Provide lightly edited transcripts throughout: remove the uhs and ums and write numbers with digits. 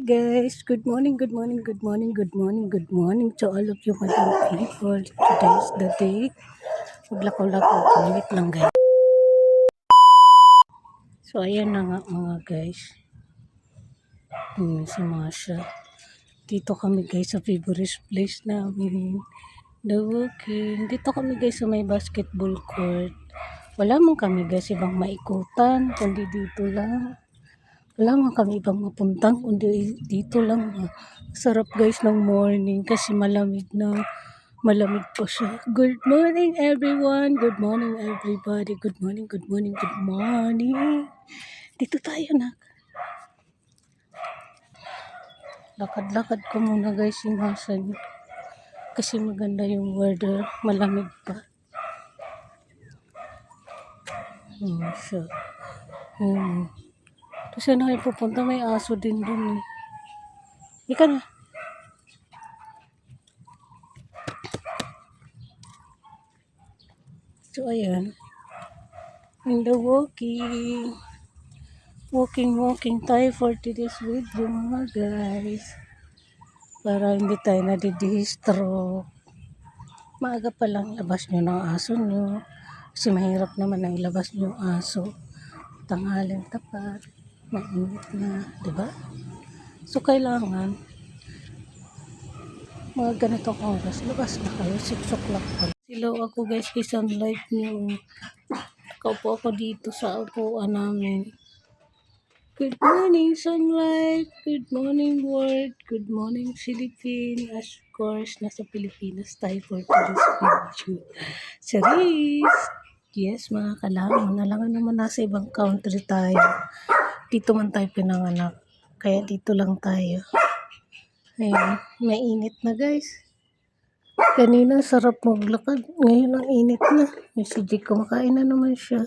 guys, good morning, good morning, good morning, good morning, good morning to all of you my dear people. Today is the day. Maglakaw-lakaw ko, wait lang guys. So ayan na nga mga guys. Si Masha. Dito kami guys sa favorite place namin. The Walking. Dito kami guys sa may basketball court. Wala man kami guys ibang maikutan, kundi dito lang. Wala man kami ibang mapuntang, kundi dito lang. Sarap guys ng morning kasi malamig na. Malamig po siya. Good morning everyone. Good morning everybody. Good morning, good morning, good morning. Dito tayo na. Lakad-lakad ko muna guys yung hasan. Kasi maganda yung weather. Malamig pa. So, Kasi na kayo pupunta, may aso din dun eh. Ika na. So, ayan. In the walking. Walking tayo for today's video mga guys. Para hindi tayo nadidistro. Maaga pa lang labas nyo ng aso nyo. Kasi mahirap naman na ilabas nyo yung aso. Tanghaling tapat. Mainit na. Diba? So, kailangan mga ganitong oras. Labas na kayo. 6 o'clock pa. Hello ako guys. Isang live nyo. Nakaupo ako dito sa upuan namin. Good morning, sunlight. Good morning, world. Good morning, Philippines. Of course, nasa Pilipinas tayo for today's video. Charis! Yes, mga kalaman. Nalangan naman nasa ibang country tayo. Dito man tayo pinanganak. Kaya dito lang tayo. Ayun, mainit na guys. Kanina sarap maglakad. Ngayon ang init na. Yung si Jake kumakain na naman siya.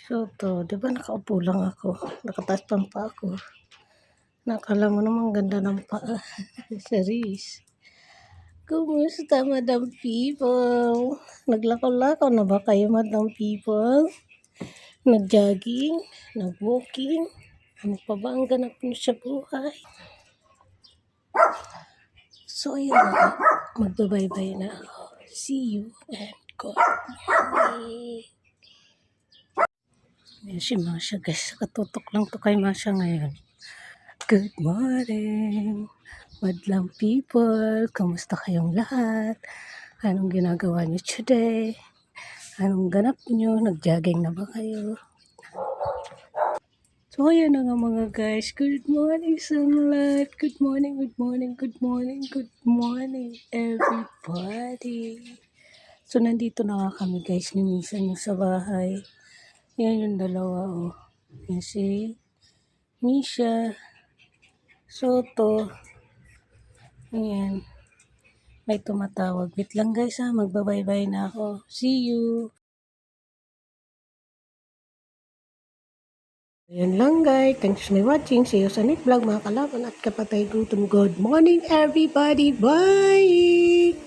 So to, di ba nakaupo lang ako? Nakataas pang pa ako. Nakala mo naman ganda ng paa. Saris. Kumusta, madam people? Naglakaw-lakaw na ba kayo, madam people? Nag-jogging? Nag-walking? Ano pa ba ang ganap nyo sa buhay? So, ayan na. Magbabaybay na ako. See you and God morning. Ayan si Masha guys. Katutok lang to kay Masha ngayon. Good morning. Madlang people. Kamusta kayong lahat? Anong ginagawa niyo today? Anong ganap niyo? Nag-jogging na ba kayo? So, ayan na nga mga guys. Good morning, sunlight. Good morning, good morning, good morning, good morning, everybody. So, nandito na nga kami guys ni Misa niyo sa bahay. Yan yung dalawa, oh. Yan si Misha Soto. Ayan. May tumatawag. Wait lang guys ha. Magbabaybay na ako. See you. Ayan lang guys. Thanks for watching. See you sa next vlog mga kalaban at kapatay gutom. Good morning everybody. Bye!